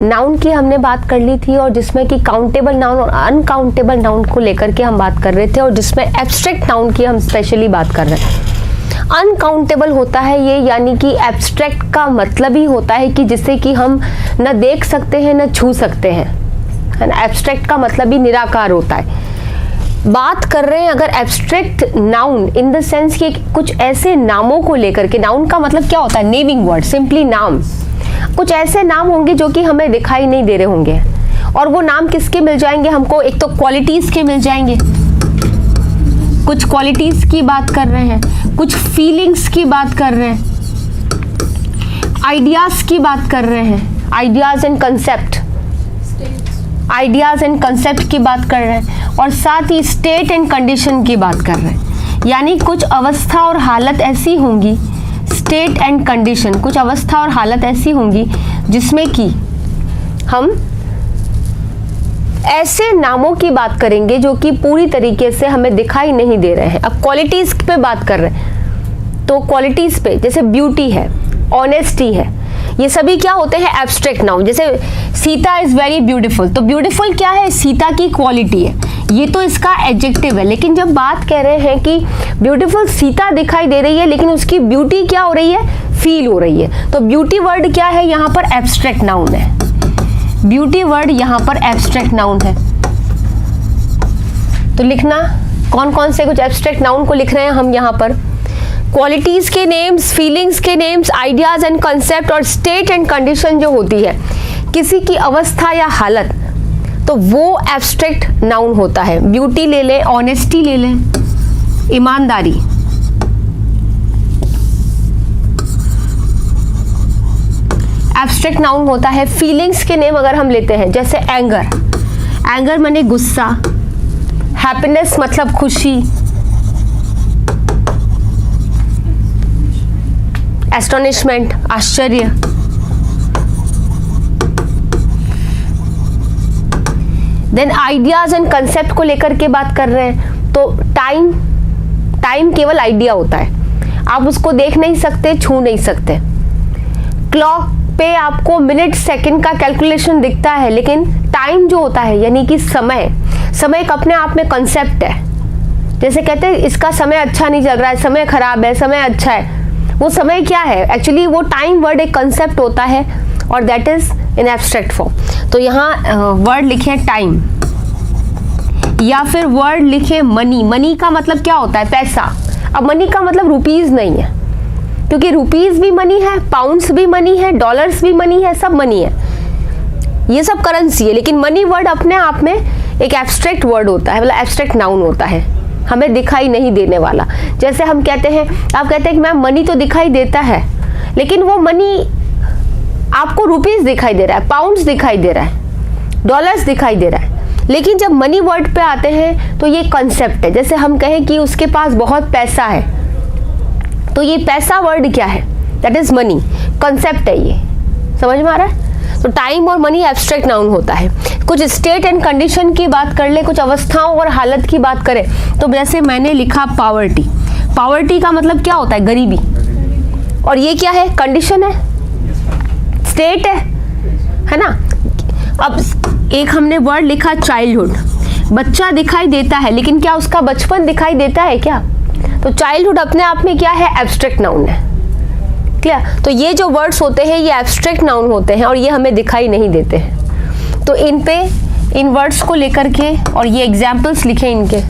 Noun की हमने बात कर ली थी और जिसमें कि काउंटेबल नाउन और अनकाउंटेबल नाउन को लेकर के हम बात कर रहे थे और जिसमें एब्स्ट्रैक्ट नाउन की हम स्पेशली बात कर रहे हैं। अनकाउंटेबल होता है ये, यानी कि एब्स्ट्रैक्ट का मतलब ही होता है कि जिसे कि हम न देख सकते हैं न छू सकते हैं, है ना। एब्स्ट्रैक्ट का मतलब ही निराकार होता है। बात कर रहे हैं अगर abstract noun in the sense कि कुछ ऐसे नामों को लेकर के, नाउन का मतलब क्या होता है, नेमिंग वर्ड, सिंपली नाम। कुछ ऐसे नाम होंगे जो कि हमें दिखाई नहीं दे रहे होंगे और वो नाम किसके मिल जाएंगे हमको, एक तो क्वालिटीज के मिल जाएंगे, कुछ क्वालिटीज की बात कर रहे हैं, कुछ फीलिंग्स की बात कर रहे हैं, आइडियाज की बात कर रहे हैं, ideas and concept, ideas and concept की बात कर रहे हैं और साथ ही स्टेट एंड कंडीशन की बात कर रहे हैं। यानी कुछ अवस्था और हालत ऐसी होंगी, स्टेट एंड कंडीशन, कुछ अवस्था और हालत ऐसी होंगी जिसमें कि हम ऐसे नामों की बात करेंगे जो कि पूरी तरीके से हमें दिखाई नहीं दे रहे हैं। अब क्वालिटीज पे बात कर रहे हैं तो क्वालिटीज पे जैसे ब्यूटी है, ऑनेस्टी है, ये सभी क्या होते हैं, एब्स्ट्रैक्ट नाउन। जैसे सीता इज वेरी ब्यूटीफुल, तो ब्यूटीफुल क्या है, सीता की क्वालिटी है, ये तो इसका एडजेक्टिव है। लेकिन जब बात कह रहे हैं कि ब्यूटीफुल सीता दिखाई दे रही है लेकिन उसकी ब्यूटी क्या हो रही है, फील हो रही है, तो ब्यूटी वर्ड क्या है, यहाँ पर एब्स्ट्रैक्ट नाउन है। ब्यूटी वर्ड यहाँ पर एब्स्ट्रैक्ट नाउन है। तो लिखना कौन कौन से कुछ एब्स्ट्रैक्ट नाउन को लिख रहे हैं हम यहाँ पर, क्वालिटीज के नेम्स, फीलिंग्स के नेम्स, आइडियाज एंड कंसेप्ट और स्टेट एंड कंडीशन जो होती है किसी की अवस्था या हालत, तो वो एब्स्ट्रैक्ट नाउन होता है। ब्यूटी ले लें, ऑनेस्टी ले लें, ईमानदारी, एब्स्ट्रैक्ट नाउन होता है। फीलिंग्स के नेम अगर हम लेते हैं जैसे एंगर, एंगर माने गुस्सा, हैप्पीनेस मतलब खुशी, एस्टोनिशमेंट आश्चर्य, देन आइडियाज एंड कंसेप्ट को लेकर के बात कर रहे हैं तो टाइम, टाइम केवल आइडिया होता है, आप उसको देख नहीं सकते, छू नहीं सकते। क्लॉक पे आपको मिनट सेकंड का कैलकुलेशन दिखता है लेकिन टाइम जो होता है यानी कि समय, समय एक अपने आप में कंसेप्ट है। जैसे कहते हैं इसका समय अच्छा नहीं चल रहा है, समय खराब है, समय अच्छा है, वो समय क्या है, एक्चुअली वो टाइम वर्ड एक कंसेप्ट होता है और that is in abstract form. तो यहाँ वर्ड लिखे टाइम या फिर वर्ड लिखे मनी। मनी का मतलब क्या होता है, पैसा। अब मनी का मतलब रुपीज नहीं है, क्योंकि रुपीज भी मनी है, पाउंड्स भी मनी है, डॉलर्स भी मनी है, सब मनी है, ये सब करेंसी है। लेकिन मनी वर्ड अपने आप में एक एब्स्ट्रैक्ट वर्ड होता है, मतलब एब्स्ट्रैक्ट नाउन होता है, हमें दिखाई नहीं देने वाला। जैसे हम कहते हैं, आप कहते हैं कि मैम मनी तो दिखाई देता है, लेकिन वो मनी आपको रुपीस दिखाई दे रहा है, पाउंड्स दिखाई दे रहा है, डॉलर्स दिखाई दे रहा है। लेकिन जब मनी वर्ड पे आते हैं तो ये कंसेप्ट है। जैसे हम कहें कि उसके पास बहुत पैसा है, तो ये पैसा वर्ड क्या है, दैट इज मनी, कंसेप्ट है, ये समझ में आ रहा है। तो टाइम और मनी एब्स्ट्रैक्ट नाउन होता है। कुछ स्टेट एंड कंडीशन की बात कर ले, कुछ अवस्थाओं और हालत की बात करें तो जैसे मैंने लिखा पावर्टी, पावर्टी का मतलब क्या होता है, गरीबी, और ये क्या है, कंडीशन है, स्टेट है ना। अब एक हमने वर्ड लिखा चाइल्डहुड, बच्चा दिखाई देता है लेकिन क्या उसका बचपन दिखाई देता है क्या, तो चाइल्डहुड अपने आप में क्या है, एब्स्ट्रैक्ट नाउन है। क्लियर। तो ये जो वर्ड्स होते हैं ये एब्स्ट्रैक्ट नाउन होते हैं और ये हमें दिखाई नहीं देते हैं। तो इन पे, इन वर्ड्स को लेकर के और ये एग्जाम्पल्स लिखे इनके,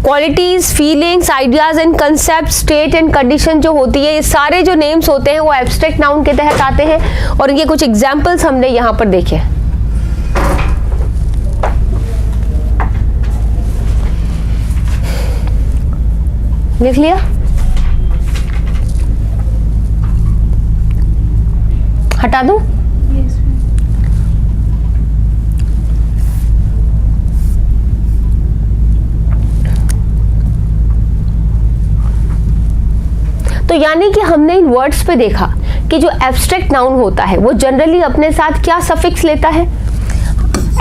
qualities, feelings, ideas and concept, state and condition जो होती है, ये सारे जो नेम्स होते हैं वो एब्स्ट्रैक्ट नाउन के तहत आते हैं और इनके कुछ एग्जाम्पल्स हमने यहाँ पर देखे। लिख लिया, हटा दूं? तो यानी कि हमने इन वर्ड्स पे देखा कि जो एब्स्ट्रैक्ट नाउन होता है वो जनरली अपने साथ क्या सफिक्स लेता है,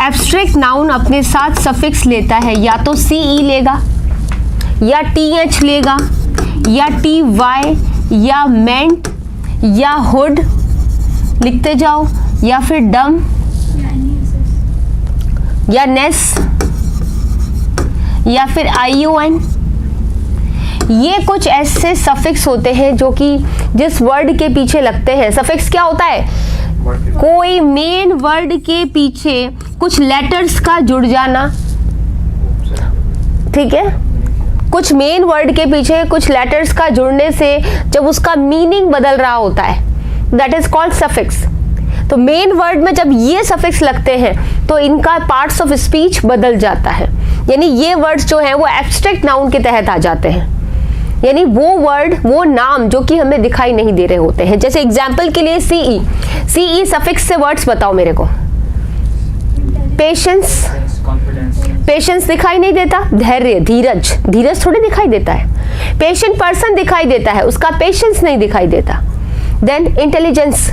एब्स्ट्रैक्ट नाउन अपने साथ सफिक्स लेता है या तो CE लेगा या TH लेगा या TY या मेंट या हुड, लिखते जाओ, या फिर डम या नेस या फिर IUN। ये कुछ ऐसे सफिक्स होते हैं जो कि जिस वर्ड के पीछे लगते हैं। सफिक्स क्या होता है? कोई मेन वर्ड के पीछे कुछ लेटर्स का जुड़ जाना, ठीक है? कुछ मेन वर्ड के पीछे कुछ लेटर्स का जुड़ने से जब उसका मीनिंग बदल रहा होता है, दैट इज कॉल्ड सफिक्स। तो मेन वर्ड में जब ये सफिक्स लगते हैं तो इनका पार्ट्स ऑफ स्पीच बदल जाता है, यानी ये वर्ड्स जो हैं वो एब्स्ट्रैक्ट नाउन के तहत आ जाते हैं, यानी वो वर्ड, वो नाम जो कि हमें दिखाई नहीं दे रहे होते हैं। जैसे एग्जाम्पल के लिए CE सफिक्स से वर्ड्स बताओ मेरे को। पेशेंस, पेशेंस दिखाई नहीं देता। धैर्य, धीरज, धीरज थोड़ी दिखाई देता है। पेशेंट पर्सन दिखाई देता है, उसका पेशेंस नहीं दिखाई देता। देन इंटेलिजेंस,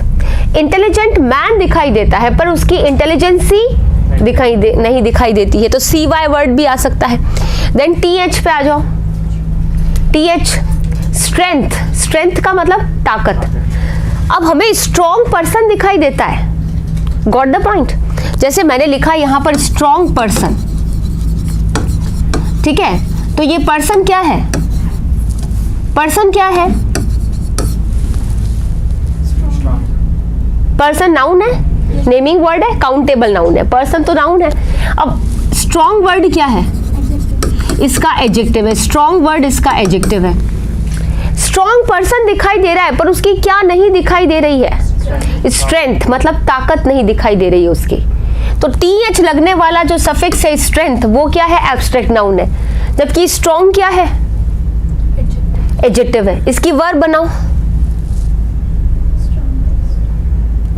इंटेलिजेंट मैन दिखाई देता है पर उसकी इंटेलिजेंसी नहीं दिखाई देती है, तो CY वर्ड भी आ सकता है। देन TH पे आ जाओ। TH स्ट्रेंथ, स्ट्रेंथ का मतलब ताकत। अब हमें स्ट्रॉन्ग पर्सन दिखाई देता है, गॉट द पॉइंट? जैसे मैंने लिखा यहां पर स्ट्रॉन्ग पर्सन, ठीक है? तो ये पर्सन क्या है? पर्सन क्या है? पर्सन नाउन है, नेमिंग वर्ड है, काउंटेबल नाउन है। पर्सन तो नाउन है। अब स्ट्रॉन्ग वर्ड क्या है? इसका एडजेक्टिव है। स्ट्रॉन्ग वर्ड इसका एडजेक्टिव है। स्ट्रॉन्ग पर्सन दिखाई दे रहा है पर उसकी क्या नहीं दिखाई दे रही है? स्ट्रेंथ, मतलब ताकत नहीं दिखाई दे रही है उसकी। तो TH लगने वाला जो सफिक्स है स्ट्रेंथ, वो क्या है? एब्स्ट्रैक्ट नाउन है। जबकि स्ट्रॉन्ग क्या है? एडजेक्टिव है। इसकी वर्ब बनाओ,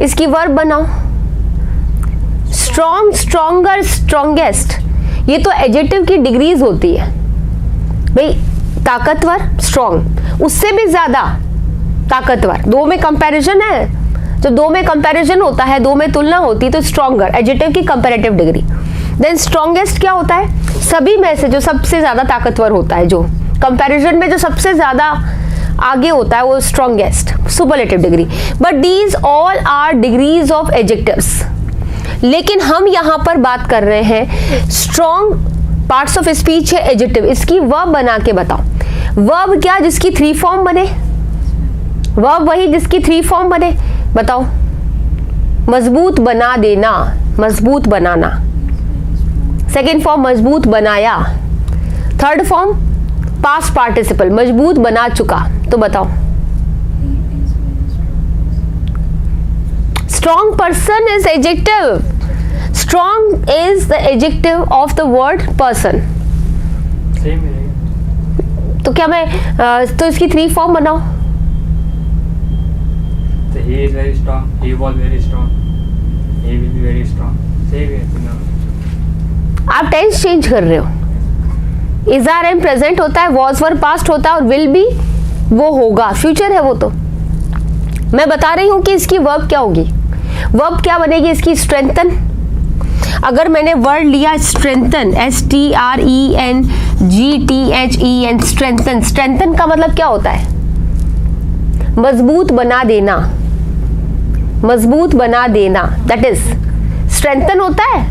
इसकी वर्ब बनाओ। स्ट्रॉन्ग, स्ट्रॉन्गर, स्ट्रॉन्गेस्ट, ये तो एडजेक्टिव की डिग्रीज होती है भाई। ताकतवर, स्ट्रॉन्ग, उससे भी ज्यादा ताकतवर, दो में कंपैरिजन है। जो दो में कंपैरिजन होता है, दो में तुलना होती है, तो स्ट्रॉन्गर एडजेक्टिव की कंपैरेटिव डिग्री। देन स्ट्रॉन्गेस्ट क्या होता है? सभी में से जो सबसे ज्यादा ताकतवर होता है, जो कंपैरिजन में जो सबसे ज्यादा आगे होता है, वो strongest, superlative degree. But these all are degrees of adjectives. लेकिन हम यहां पर बात कर रहे हैं स्ट्रॉन्ग पार्ट्स ऑफ स्पीच है एडजेक्टिव। इसकी वर्ब बना के बताओ। वर्ब क्या? जिसकी 3 फॉर्म बने। वर्ब वही जिसकी 3 फॉर्म बने। बताओ। मजबूत बना देना, मजबूत बनाना। सेकेंड फॉर्म मजबूत बनाया। थर्ड फॉर्म पास्ट पार्टिसिपल, मजबूत बना चुका। तो बताओ। Strong person is adjective. Strong is the adjective of the word person. Same है। तो क्या मैं तो इसकी 3 फॉर्म बनाओ। So he is very strong. He was very strong. He will be very strong. Same है। आप टेंस चेंज कर रहे हो। इज आर एम प्रेजेंट होता है, वॉज वर पास्ट होता है, और विल बी वो होगा, फ्यूचर है वो। तो मैं बता रही हूं कि इसकी वर्ब क्या होगी। वर्ब क्या बनेगी इसकी? स्ट्रेंथन। अगर मैंने वर्ड लिया स्ट्रेंथन, STRENGTHEN, स्ट्रेंथन। स्ट्रेंथन का मतलब क्या होता है? मजबूत बना देना, मजबूत बना देना, दैट इज स्ट्रेंथन होता है।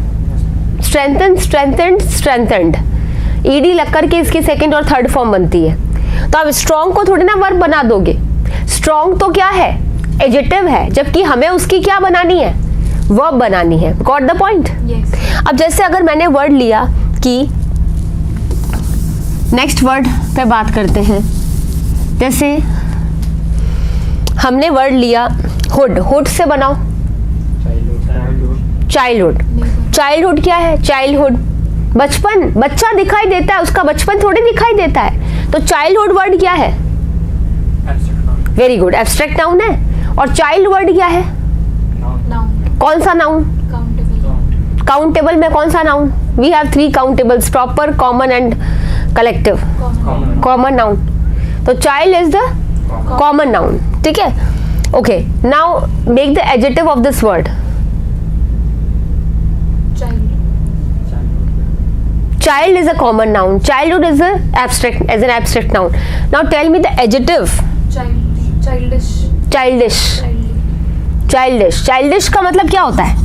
स्ट्रेंथन, स्ट्रेंथेंड, स्ट्रेंथेंड, ED लग करके इसकी सेकंड और थर्ड फॉर्म बनती है। तो आप स्ट्रॉन्ग को थोड़ी ना वर्ब बना दोगे। स्ट्रॉन्ग तो क्या है? एडजेक्टिव है, जबकि हमें उसकी क्या बनानी है? वर्ब बनानी है। Got the point? अब जैसे अगर मैंने वर्ड लिया कि, नेक्स्ट वर्ड पे बात करते हैं। जैसे हमने वर्ड लिया हुड, हुड से बनाओ। चाइल्डहुड, चाइल्डहुड क्या है? चाइल्डहुड बचपन, बच्चा दिखाई देता है, उसका बचपन थोड़ी दिखाई देता है। तो चाइल्डहुड वर्ड क्या है? वेरी गुड, एब्स्ट्रैक्ट नाउन है। और चाइल्ड वर्ड क्या है? नाउन। कौन सा नाउन? काउंटेबल। काउंटेबल में कौन सा noun? We have 3 countables, proper, common and collective. Common noun. तो child is the common noun, ठीक है? Okay, now make the adjective of this word. Child is a common noun. Childhood is an abstract noun. Now tell me the adjective. Childish. Childish. Childish, childish का मतलब क्या होता है?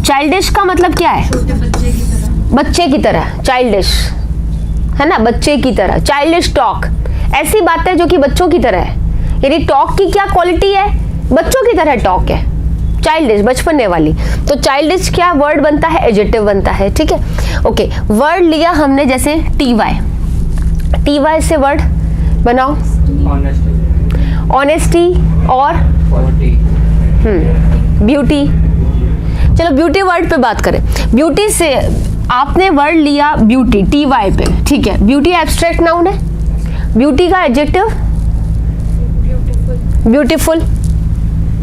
Childish का मतलब क्या है? छोटे बच्चे की तरह. बच्चे की तरह, चाइल्डिश है ना, बच्चे की तरह. चाइल्डिश टॉक, ऐसी बातें जो कि बच्चों की तरह है. यानी टॉक की क्या क्वालिटी है? बच्चों की तरह टॉक है. चाइल्डिश, बचपने वाली. तो चाइल्डिश क्या वर्ड बनता है? एडजेक्टिव बनता है. ठीक है, ओके. वर्ड लिया हमने जैसे टी वाई से वर्ड बनाओ. Honesty. ऑनेस्टी और Quality. ब्यूटी. चलो ब्यूटी वर्ड पे बात करें. ब्यूटी से आपने वर्ड लिया ब्यूटी, टी वाई पे. ठीक है, ब्यूटी एब्स्ट्रैक्ट नाउन है. ब्यूटी का adjective Beautiful. Beautiful.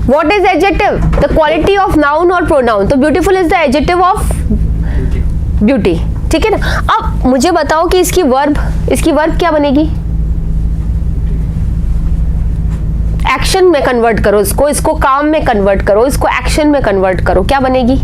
What is adjective? The quality of noun और प्रोनाउन. तो beautiful is the adjective of Beauty. Beauty. ठीक है ना. अब मुझे बताओ कि इसकी वर्ब क्या बनेगी? एक्शन में कन्वर्ट करो इसको काम में कन्वर्ट करो, इसको एक्शन में कन्वर्ट करो. क्या बनेगी?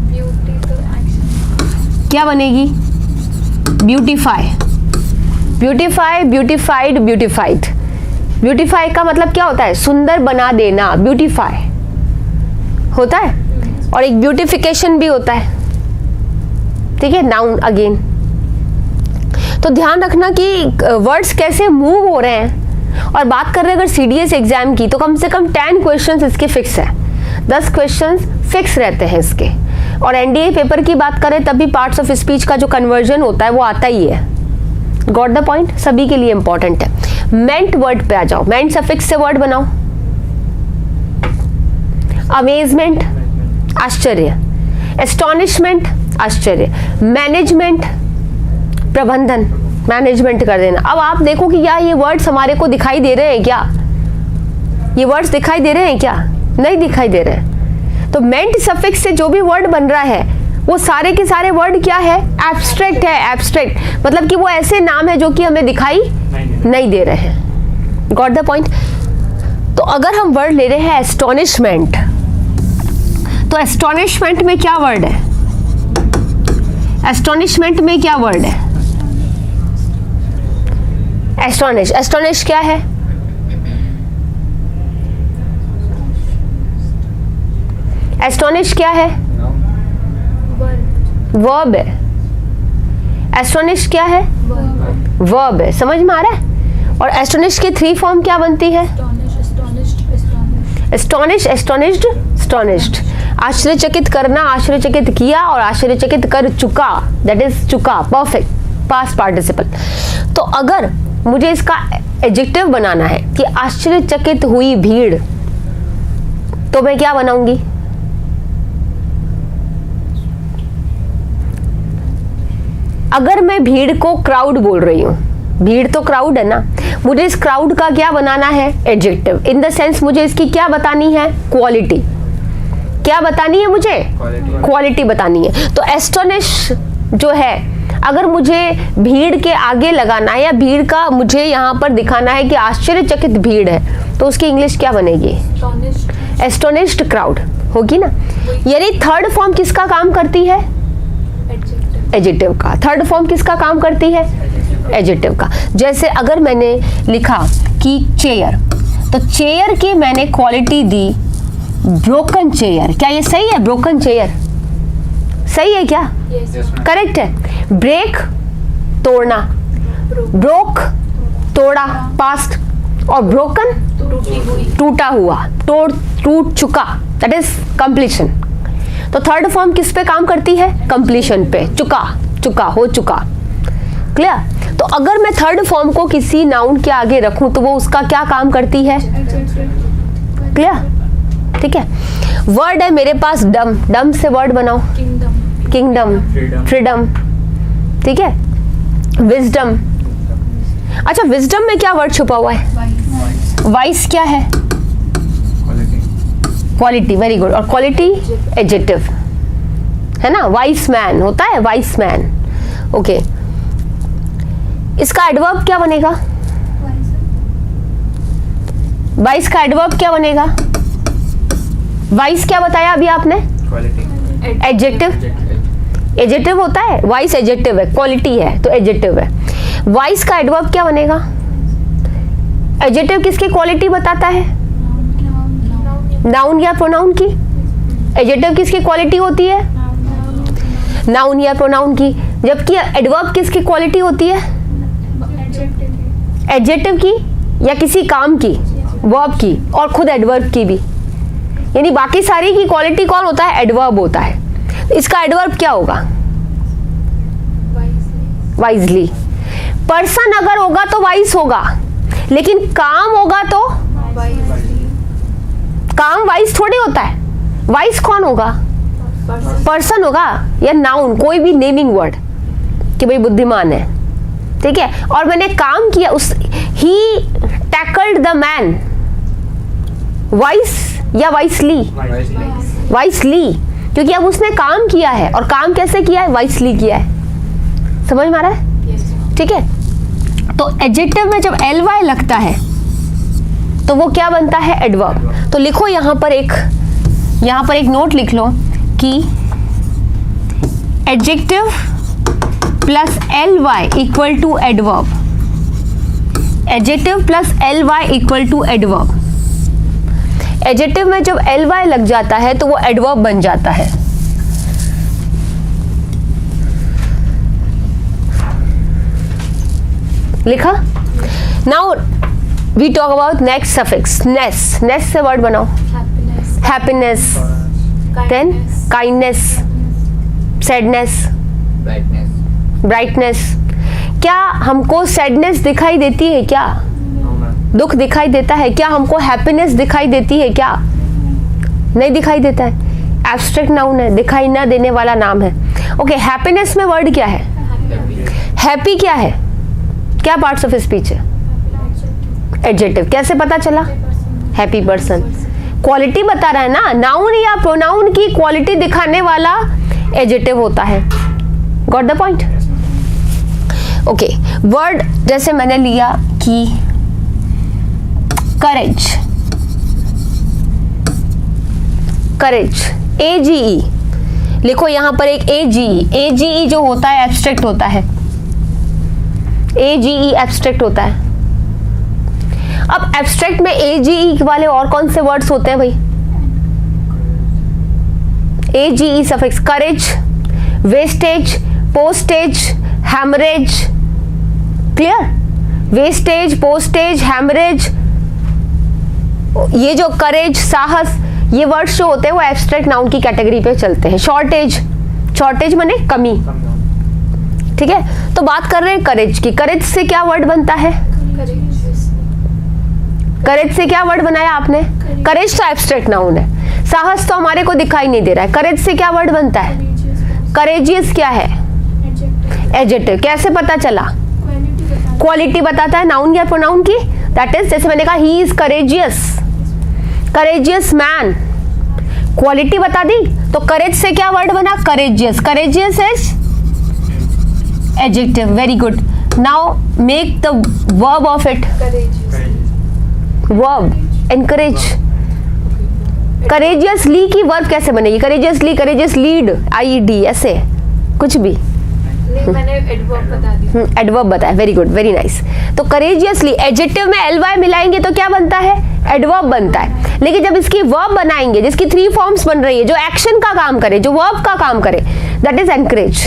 Beautiful action. क्या बनेगी? Beautify. Beautify, beautified, beautified. Beautify का मतलब क्या होता है? सुंदर बना देना. ब्यूटीफाई होता है. और एक ब्यूटिफिकेशन भी होता है. ठीक है, नाउन अगेन. तो ध्यान रखना कि वर्ड्स कैसे मूव हो रहे हैं. और बात कर रहे हैं अगर सीडीएस एग्जाम की, तो कम से कम 10 क्वेश्चंस इसके फिक्स है. 10 क्वेश्चंस फिक्स रहते हैं इसके. और एनडीए पेपर की बात करें तब भी पार्ट्स ऑफ स्पीच का जो कन्वर्जन होता है वो आता ही है. Got the point? सभी के लिए इंपॉर्टेंट है. मेंट वर्ड पे आ जाओ. मेंट सफिक्स से वर्ड बनाओ. अमेजमेंट, आश्चर्य. एस्टॉनिशमेंट, आश्चर्य. मैनेजमेंट, प्रबंधन. मैनेजमेंट कर देना. अब आप देखो कि क्या ये वर्ड्स हमारे को दिखाई दे रहे हैं क्या? ये वर्ड्स दिखाई दे रहे हैं क्या? नहीं दिखाई दे रहे हैं. तो मेंट सफिक्स से जो भी वर्ड बन रहा है वो सारे के सारे वर्ड क्या है? एब्स्ट्रैक्ट है. एब्स्ट्रैक्ट मतलब कि वो ऐसे नाम है जो कि हमें दिखाई नहीं दे रहे हैं. Got the point? तो अगर हम वर्ड ले रहे हैं एस्टॉनिशमेंट, तो एस्टॉनिशमेंट में क्या वर्ड है? एस्टॉनिशमेंट में क्या वर्ड है? एस्टॉनिश. एस्टॉनिश क्या है? एस्टॉनिश क्या है? Verb. वर्ब है. एस्टॉनिश क्या है? Verb. वर्ब है. समझ में आ रहा है? और एस्टॉनिश की 3 फॉर्म क्या बनती है? Astonish, astonished, astonished. Astonish, astonished, astonished. आश्चर्यचकित करना, आश्चर्यचकित किया और आश्चर्यचकित कर चुका. दैट इज चुका. Perfect past participle. तो अगर मुझे इसका एडजेक्टिव बनाना है कि आश्चर्यचकित हुई भीड़, तो मैं क्या बनाऊंगी? अगर मैं भीड़ को क्राउड बोल रही हूं, भीड़ तो क्राउड है ना, मुझे इस क्राउड का क्या बनाना है? एडजेक्टिव. इन द सेंस मुझे इसकी क्या बतानी है? क्वालिटी. क्या बतानी है मुझे? क्वालिटी बतानी है. तो एस्टोनिश जो है, अगर मुझे भीड़ के आगे लगाना है या भीड़ का मुझे यहाँ पर दिखाना है कि आश्चर्यचकित भीड़ है, तो उसकी इंग्लिश क्या बनेगी? Astonished. एस्टोनिश्ड क्राउड होगी ना. यानी थर्ड फॉर्म किसका काम करती है? Adjective. एडजेक्टिव का. थर्ड फॉर्म किसका काम करती है? एडजेक्टिव का. जैसे अगर मैंने लिखा कि चेयर, तो चेयर की मैंने क्वालिटी दी ब्रोकन चेयर. क्या ये सही है? ब्रोकन चेयर सही है क्या? Yes. करेक्ट है. ब्रेक तोड़ना, ब्रोक तोड़ा पास्ट, और ब्रोकन टूटी हुई. टूटा हुआ, टूट चुका. That is completion. तो थर्ड फॉर्म किस पे काम करती है? कंप्लीशन पे. चुका, हो चुका. क्लियर? तो अगर मैं थर्ड फॉर्म को किसी नाउन के आगे रखूं तो वो उसका क्या काम करती है? क्लियर? ठीक है. वर्ड है मेरे पास डम. डम से वर्ड बनाओ. Kingdom. Kingdom, Freedom. फ्रीडम. ठीक है. विजडम. अच्छा, विजडम में क्या वर्ड छुपा हुआ है? Wise. वाइस क्या है? क्वालिटी. Very good. और क्वालिटी एडजेक्टिव है ना. वाइस मैन होता है, वाइस मैन. ओके. इसका एडवर्ब क्या बनेगा? वाइस का एडवर्ब क्या बनेगा? वाइस क्या बताया अभी आपने? Quality, adjective. एडजेक्टिव होता है, वाइस एडजेक्टिव है, क्वालिटी है तो एडजेक्टिव है। वाइस का एडवर्ब क्या बनेगा? एडजेक्टिव किसकी क्वालिटी बताता है? नाउन या प्रोनाउन की। एडजेक्टिव किसकी क्वालिटी होती है? नाउन या प्रोनाउन की। जबकि एडवर्ब किसकी क्वालिटी होती है? एडजेक्टिव की या किसी काम की, वर्ब की, और खुद एडवर्ब की भी। यानी बाकी सारी की क्वालिटी कौन होता है? एडवर्ब होता है। इसका एडवर्ब क्या होगा? वाइजली। पर्सन अगर होगा तो वाइस होगा, लेकिन काम होगा तो काम वाइस थोड़ी होता है। वाइस कौन होगा? पर्सन होगा या नाउन, कोई भी नेमिंग वर्ड कि भाई बुद्धिमान है, ठीक है। और मैंने काम किया, उस ही टैकल्ड द मैन, वाइस या वाइसली? वाइसली, क्योंकि अब उसने काम किया है। और काम कैसे किया है? वाइसली किया है। समझ में आ रहा है? ठीक है। तो एडजेक्टिव में जब ly लगता है तो वो क्या बनता है? एडवर्ब। तो लिखो यहाँ पर एक नोट लिख लो कि adjective plus ly equal to adverb. Adjective plus ly equal to adverb. Adjective में जब ly लग जाता है तो वो एडवर्ब बन जाता है। लिखा? Now we talk about next suffix, ness. Ness से वर्ड बनाओ। Happiness, then kindness, sadness, brightness. क्या हमको सैडनेस दिखाई देती है? क्या दुख दिखाई देता है? क्या हमको हैप्पीनेस दिखाई देती है? क्या नहीं दिखाई देता है। एब्स्ट्रैक्ट नाउन है, दिखाई ना देने वाला नाम है। ओके, हैप्पीनेस में वर्ड क्या है? हैप्पी क्या है? क्या पार्ट्स ऑफ स्पीच है? एडजेक्टिव। कैसे पता चला? Happy person. क्वालिटी बता रहा है ना, नाउन या प्रोनाउन की क्वालिटी दिखाने वाला एडजेक्टिव होता है। Got the point? Okay, word जैसे मैंने लिया कि करेज, करेज, AGE लिखो यहाँ पर एक AGE। AGE जो होता है एब्स्ट्रैक्ट होता है। AGE एब्स्ट्रैक्ट होता है। अब एब्स्ट्रैक्ट में AGE वाले और कौन से वर्ड्स होते हैं भाई? AGE suffix, courage, wastage, postage, haemorrhage. Clear? Wastage, postage, haemorrhage, ये जो करेज, साहस, ये वर्ड्स जो होते हैं वो एब्स्ट्रैक्ट नाउन की कैटेगरी पे चलते हैं। शॉर्टेज, शॉर्टेज माने कमी, ठीक है। तो बात कर रहे हैं करेज की। करेज से क्या वर्ड बनता है? करेज से क्या वर्ड बनाया आपने? करेज तो एब्स्ट्रैक्ट नाउन है। साहस तो हमारे को दिखाई नहीं दे रहा है। करेज से क्या वर्ड बनता है? करेजियस क्या है? एडजेक्टिव। कैसे पता चला? क्वालिटी बताता है नाउन या प्रोनाउन की। दैट इज, जैसे मैंने कहा he is courageous, courageous man, quality बता दी। तो करेज से क्या वर्ड बना? Courageous. Courageous is adjective. Very good. Now make the verb of it. Verb encourage. Courageously की वर्ब कैसे बनेगी? करेजियसली, करेजियस लीड, IED, ऐसे कुछ भी। मैंने एडवर्ब बता दिया। एडवर्ब बताया। Very good, very nice. तो करेजियसली एडजेक्टिव में ly मिलाएंगे तो क्या बनता है? एडवर्ब बनता है। लेकिन जब इसकी वर्ब बनाएंगे, जिसकी 3 फॉर्म्स बन रही है, जो एक्शन का काम करे, जो वर्ब का काम करे, दैट इज एनकरेज।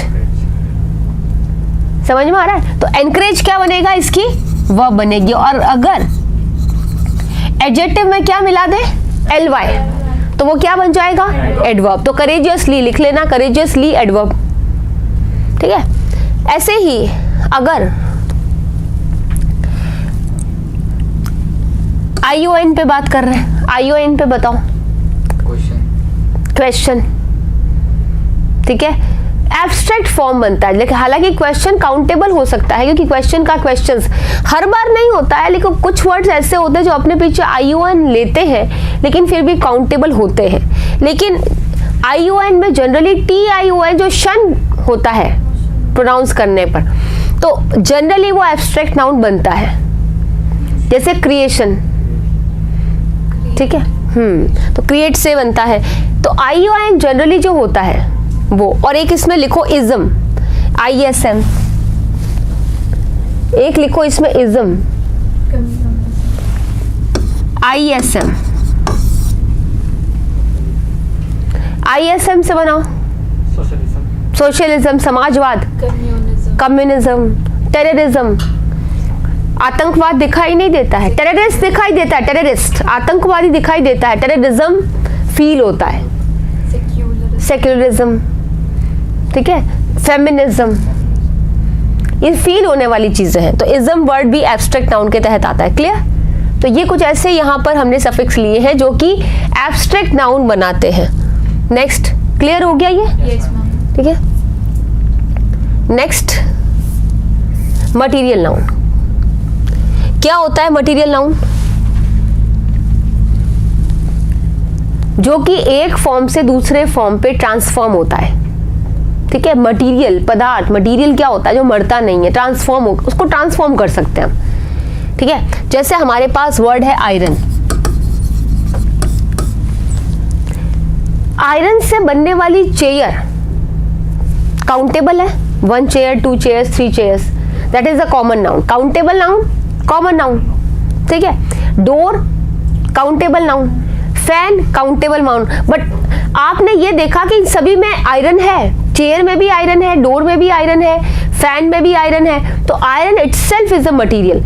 समझ में आ रहा है? तो एनकरेज क्या बनेगा? इसकी वर्ब बनेगी। और अगर एडजेक्टिव में क्या मिला दे? ly, तो वो क्या बन जाएगा? एडवर्ब। तो करेजियसली लिख लेना, करेजियसली एडवर्ब, ठीक है। ऐसे ही अगर ION पे बात कर रहे हैं, ION पे बताओ। क्वेश्चन, ठीक है। एब्स्ट्रैक्ट फॉर्म बनता है, लेकिन हालांकि क्वेश्चन काउंटेबल हो सकता है, क्योंकि क्वेश्चन का क्वेश्चंस हर बार नहीं होता है, लेकिन कुछ वर्ड्स ऐसे होते हैं जो अपने पीछे ION लेते हैं लेकिन फिर भी काउंटेबल होते हैं। लेकिन ION में जनरली TION जो शन होता है प्रोनाउंस करने पर, तो जनरली वो एब्स्ट्रैक्ट नाउन बनता है। जैसे क्रिएशन, ठीक है, तो क्रिएट से बनता है। तो ION जनरली जो होता है वो, और एक इसमें लिखो इज्म, ISM, एक लिखो इसमें इज्म, ISM, ISM से बनाओ, सोशलिज्म, सोशलिज्म समाजवाद, कम्युनिज्म, टेररिज्म, आतंकवाद दिखाई नहीं देता है, टेररिस्ट दिखाई देता है, टेररिस्ट, आतंकवादी दिखाई देता है, टेररिज्म फील होता है, सेक्युलरिज्म, ठीक है, फेमिनिज्म, ये फील होने वाली चीजें हैं। तो इज्म वर्ड भी एब्स्ट्रैक्ट नाउन के तहत आता है। क्लियर? तो ये कुछ ऐसे यहाँ पर हमने सफिक्स लिए हैं जो कि एब्स्ट्रैक्ट नाउन बनाते हैं। नेक्स्ट, क्लियर हो गया ये? Yes ma'am. ठीक है, नेक्स्ट मटीरियल नाउन। क्या होता है मटीरियल नाउन? जो कि एक फॉर्म से दूसरे फॉर्म पे ट्रांसफॉर्म होता है। ठीक है, मटीरियल पदार्थ, मटीरियल क्या होता है? जो मरता नहीं है, ट्रांसफॉर्म हो, उसको ट्रांसफॉर्म कर सकते हैं हम। ठीक है, जैसे हमारे पास वर्ड है आयरन। आयरन से बनने वाली चेयर काउंटेबल है, 1 chair, 2 chairs, 3 chairs, that is a common noun. Countable noun, common noun. ठीक है, door countable noun, fan countable noun. But आपने ये देखा कि सभी में आयरन है, चेयर में भी आयरन है, डोर में भी आयरन है, फैन में भी आयरन है। तो iron itself is a material.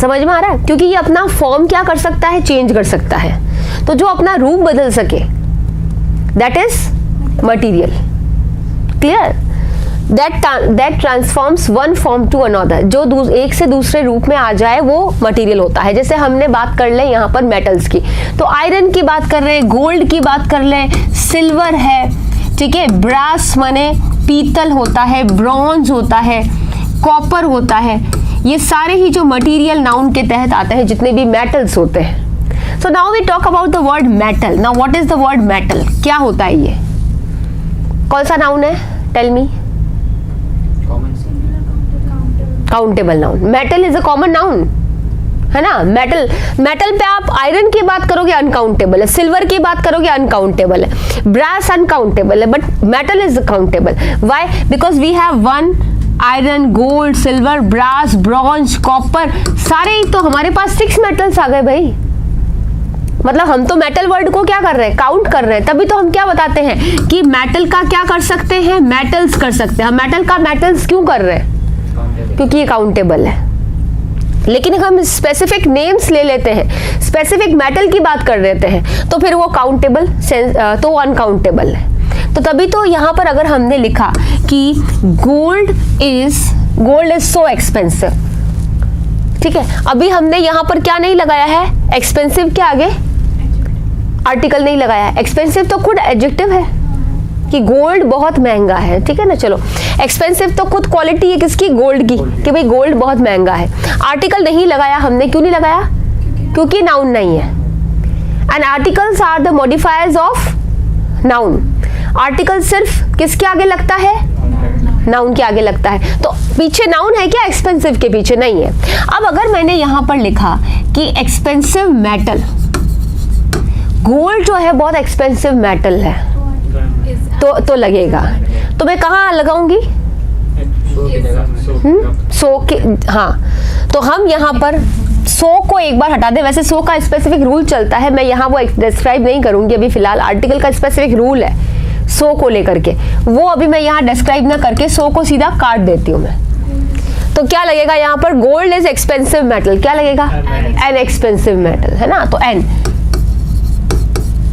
समझ में आ रहा है? क्योंकि ये अपना फॉर्म क्या कर सकता है? चेंज कर सकता है। तो जो अपना रूप बदल सके that is material. Clear? That transforms one form to another, जो एक से दूसरे रूप में आ जाए वो मटेरियल होता है। जैसे हमने बात कर ले यहाँ पर मेटल्स की, तो आयरन की बात कर रहे हैं, गोल्ड की बात कर ले, सिल्वर है, ठीक है, ब्रास माने पीतल होता है, ब्रॉन्ज होता है, कॉपर होता है। ये सारे ही जो मटेरियल नाउन के तहत आते हैं, जितने भी मेटल्स होते हैं। So now we talk about the word metal. Now what is the word metal? क्या होता है ये? कौन सा नाउन है? Tell me. Countable noun. Metal is a common noun, है ना? मेटल, मेटल पे आप आयरन की बात करोगे अनकाउंटेबल है, सिल्वर की बात करोगे अनकाउंटेबल है, ब्रास अनकाउंटेबल है, but metal is countable. Why? Because we have 1 iron, gold, silver, brass, bronze, copper, सारे ही तो हमारे पास 6 मेटल्स आ गए भाई। मतलब हम तो मेटल वर्ड को क्या कर रहे हैं? काउंट कर रहे हैं। तभी तो हम क्या बताते हैं कि मेटल का क्या कर सकते हैं? मेटल्स कर सकते हैं। हम मेटल का मेटल्स क्यों कर रहे हैं? क्योंकि ये काउंटेबल है। लेकिन हम स्पेसिफिक नेम्स ले लेते हैं, स्पेसिफिक मेटल की बात कर लेते हैं, तो फिर वो काउंटेबल तो वो अनकाउंटेबल है। तो तभी तो यहाँ पर अगर हमने लिखा कि गोल्ड इज सो एक्सपेंसिव, ठीक है, अभी हमने यहाँ पर क्या नहीं लगाया है? एक्सपेंसिव के आगे आर्टिकल नहीं लगाया है। एक्सपेंसिव तो खुद एडजेक्टिव है कि गोल्ड बहुत महंगा है, ठीक है ना। चलो, एक्सपेंसिव तो खुद क्वालिटी है किसकी? गोल्ड की, कि भाई गोल्ड बहुत महंगा है। आर्टिकल नहीं लगाया हमने, क्यों नहीं लगाया? क्योंकि नाउन नहीं है। And articles are the modifiers of noun. Article सिर्फ किसके आगे लगता है? नाउन के आगे लगता है। तो पीछे नाउन है क्या? एक्सपेंसिव के पीछे नहीं है। अब अगर मैंने यहां पर लिखा कि एक्सपेंसिव मेटल, गोल्ड जो है बहुत एक्सपेंसिव मेटल है, तो लगेगा। तो मैं कहाँ लगाऊंगी? सो के, हाँ, तो हम यहाँ पर सो को एक बार हटा दें। वैसे सो का स्पेसिफिक रूल चलता है, मैं यहाँ वो डिस्क्राइब नहीं करूंगी अभी फिलहाल। आर्टिकल का स्पेसिफिक रूल है सो को लेकर के, वो अभी मैं यहाँ डिस्क्राइब ना करके सो को सीधा काट देती हूँ मैं। तो क्या लगेगा यहाँ पर? Gold is expensive metal. क्या लगेगा? एन एक्सपेंसिव मेटल, है ना। तो एन,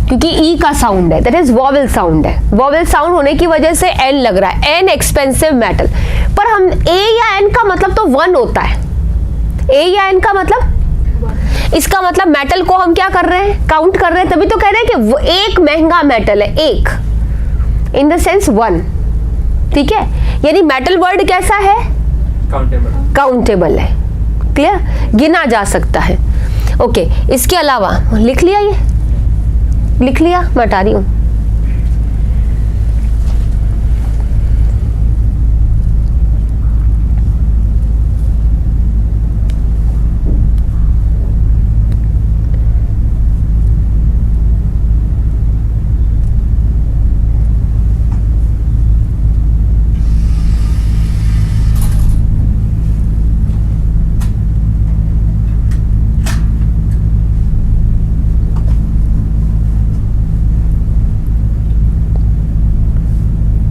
क्योंकि ई का साउंड है, दैट इज वॉवेल साउंड है। वॉवेल साउंड होने की वजह से एन लग रहा है, एन एक्सपेंसिव मेटल। पर हम ए या एन का मतलब तो 1 होता है। ए या एन का मतलब, इसका मतलब मेटल को हम क्या कर रहे हैं? काउंट कर रहे हैं। तभी तो कह रहे हैं कि वो एक महंगा मेटल है, एक इन द सेंस 1, ठीक है। यानी मेटल वर्ड कैसा है? काउंटेबल, काउंटेबल है। क्लियर? गिना जा सकता है। ओके, इसके अलावा लिख लिया, ये लिख लिया, मैं हटा रही हूं।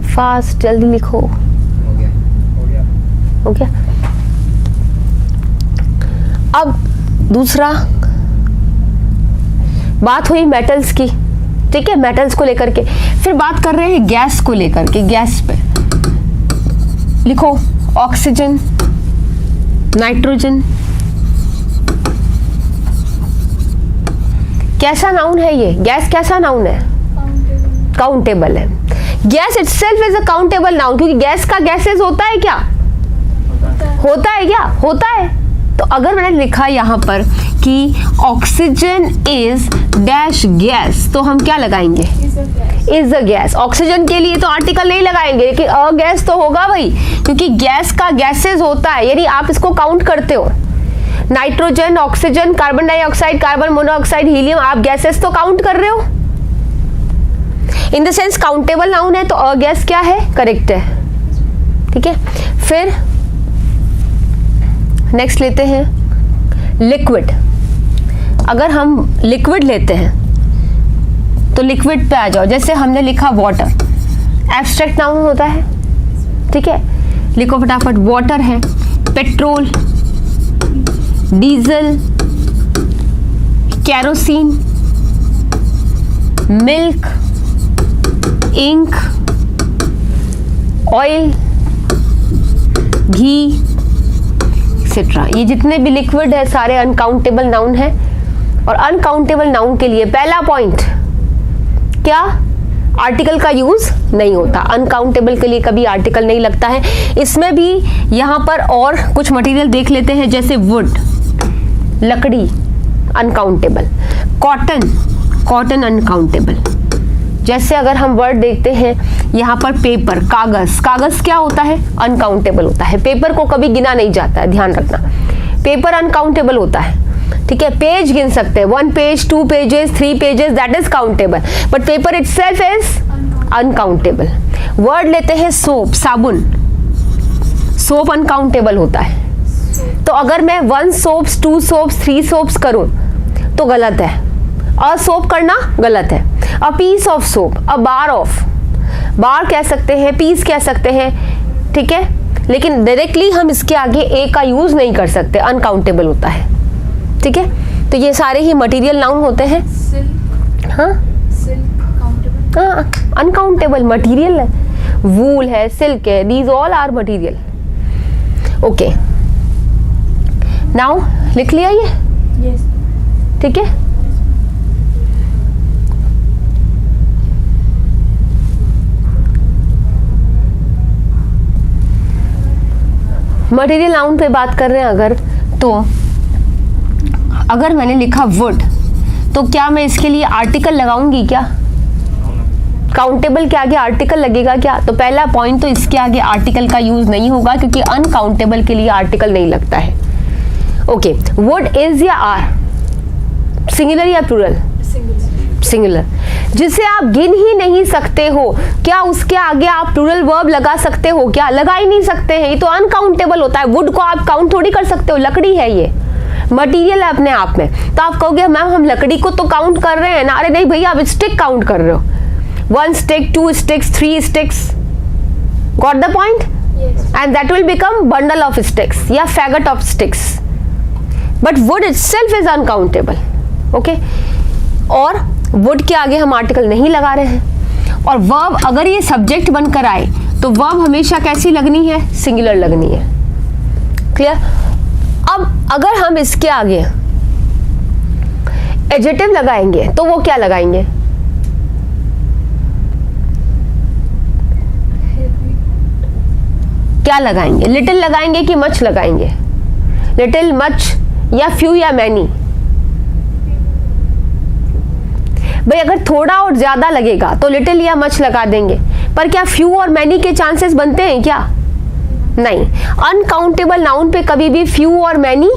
फास्ट, जल्दी लिखो। हो गया। हो गया। हो गया। अब दूसरा बात हुई मेटल्स की, ठीक है, मेटल्स को लेकर के। फिर बात कर रहे हैं गैस को लेकर के। गैस पे लिखो ऑक्सीजन, नाइट्रोजन। कैसा नाउन है ये? गैस कैसा नाउन है? काउंटेबल है। Gas itself is a countable noun, क्योंकि गैस का गैसेस होता है क्या? होता है क्या? होता है। तो अगर मैंने लिखा यहाँ पर कि ऑक्सीजन इज डैश गैस, तो हम क्या लगाएंगे? Is a gas. ऑक्सीजन के लिए तो आर्टिकल नहीं लगाएंगे, लेकिन अ गैस तो होगा भाई, क्योंकि गैस का गैसेस होता है, यानी आप इसको काउंट करते हो। Nitrogen, oxygen, carbon dioxide, carbon monoxide, helium, आप गैसेस तो काउंट कर रहे हो। In the sense countable noun है, तो अ गैस क्या है? करेक्ट है। ठीक है। फिर नेक्स्ट लेते हैं लिक्विड। अगर हम लिक्विड लेते हैं तो लिक्विड पे आ जाओ। जैसे हमने लिखा वाटर, एब्स्ट्रैक्ट नाउन होता है, ठीक है, लिखो फटाफट। वाटर है, petrol, diesel, kerosene, milk, ink, oil, ghee etcetera. ये जितने भी लिक्विड है सारे अनकाउंटेबल नाउन है। और अनकाउंटेबल नाउन के लिए पहला पॉइंट क्या? आर्टिकल का यूज नहीं होता। अनकाउंटेबल के लिए कभी आर्टिकल नहीं लगता है। इसमें भी यहाँ पर और कुछ मटेरियल देख लेते हैं, जैसे वुड, लकड़ी, अनकाउंटेबल। Cotton, cotton uncountable. जैसे अगर हम वर्ड देखते हैं यहाँ पर पेपर, कागज, कागज क्या होता है? अनकाउंटेबल होता है। पेपर को कभी गिना नहीं जाता है, ध्यान रखना। पेपर अनकाउंटेबल होता है, ठीक है। पेज गिन सकते हैं, 1 page, 2 pages, 3 pages, that is countable, but paper itself is uncountable. Word लेते हैं सोप, साबुन, सोप अनकाउंटेबल होता है। तो अगर मैं 1 सोप्स, 2 सोप्स, 3 सोप्स करूं तो गलत है। अ सोप करना गलत है। A piece of soap, a bar of, bar कह सकते हैं, पीस कह सकते हैं, ठीक है, लेकिन डायरेक्टली हम इसके आगे ए का यूज नहीं कर सकते, अनकाउंटेबल होता है, ठीक है। तो ये सारे ही मटेरियल नाउन होते हैं। हाँ हाँ, अनकाउंटेबल मटेरियल है, वूल है, सिल्क है, these all are material. Okay, now लिख लिया ये? ठीक है। मटेरियल नाउन पे बात कर रहे हैं अगर, तो अगर मैंने लिखा वुड, तो क्या मैं इसके लिए आर्टिकल लगाऊंगी क्या? काउंटेबल के आगे आर्टिकल लगेगा क्या? तो पहला पॉइंट तो इसके आगे आर्टिकल का यूज नहीं होगा, क्योंकि अनकाउंटेबल के लिए आर्टिकल नहीं लगता है। ओके, वुड इज या आर, सिंगुलर या प्लूरल? सिंगुलर। जिसे आप गिन ही नहीं सकते हो, क्या उसके आगे आप प्लूरल वर्ब लगा सकते हो क्या? लगा ही नहीं सकते हैं, ये तो अनकाउंटेबल होता है। वुड को आप काउंट थोड़ी कर सकते हो, लकड़ी है, ये मटेरियल है अपने आप में। तो आप कहोगे मैम हम लकड़ी को तो काउंट कर रहे हैं ना। अरे नहीं भैया, आप स्टिक काउंट कर रहे हो, 1 stick, 2 sticks, 3 sticks, got the point? Yes. And that will become bundle of sticks या faggot of sticks, but wood itself is uncountable, okay? और wood के आगे हम आर्टिकल नहीं लगा रहे हैं। और verb अगर ये सब्जेक्ट बनकर आए तो verb हमेशा कैसी लगनी है? सिंगुलर लगनी है, क्लियर? अब अगर हम इसके आगे एडजेक्टिव लगाएंगे तो वो क्या लगाएंगे? क्या लगाएंगे? लिटिल लगाएंगे कि मच लगाएंगे? लिटिल, मच या फ्यू या मैनी? भाई अगर थोड़ा और ज्यादा लगेगा तो लिटिल या मच लगा देंगे, पर क्या फ्यू और मैनी के चांसेस बनते हैं क्या? नहीं। अनकाउंटेबल नाउन पे कभी भी फ्यू और मैनी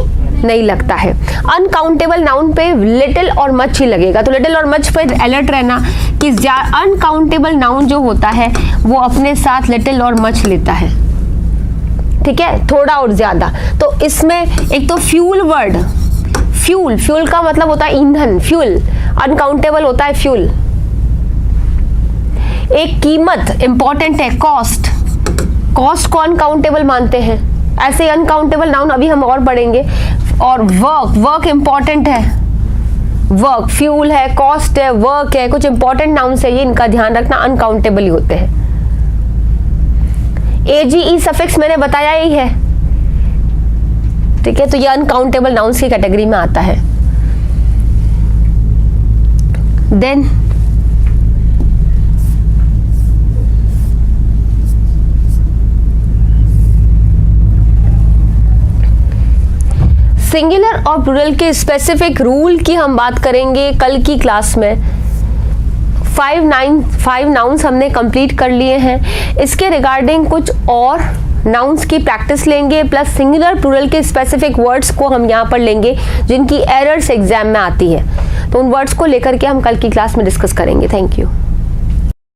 नहीं लगता है। अनकाउंटेबल नाउन पे लिटिल और मच ही लगेगा। तो लिटिल और मच पे अलर्ट रहना कि अनकाउंटेबल नाउन जो होता है वो अपने साथ लिटिल और मच लेता है, ठीक है, थोड़ा और ज्यादा। तो इसमें एक तो फ्यूल वर्ड, फ्यूल, फ्यूल का मतलब होता है ईंधन, फ्यूल, अनकाउंटेबल होता है फ्यूल। एक कीमत इंपॉर्टेंट है, कॉस्ट। कॉस्ट को अनकाउंटेबल मानते हैं, ऐसे अनकाउंटेबल नाउन अभी हम और पढ़ेंगे। और वर्क, वर्क इंपॉर्टेंट है, वर्क, फ्यूल है, कॉस्ट है, वर्क है, कुछ इंपॉर्टेंट नाउन्स है ये, इनका ध्यान रखना, अनकाउंटेबल ही होते हैं। AGE सफिक्स मैंने बताया ही है, ठीक है, तो ये अनकाउंटेबल नाउन्स की कैटेगरी में आता है। देन सिंगुलर और प्लूरल के स्पेसिफिक रूल की हम बात करेंगे कल की क्लास में। 5 नाउन्स हमने कंप्लीट कर लिए हैं। इसके रिगार्डिंग कुछ और नाउन्स की प्रैक्टिस लेंगे, प्लस सिंगुलर प्लूरल के स्पेसिफिक वर्ड्स को हम यहाँ पर लेंगे जिनकी एरर्स एग्जाम में आती है, तो उन वर्ड्स को लेकर के हम कल की क्लास में डिस्कस करेंगे। Thank you.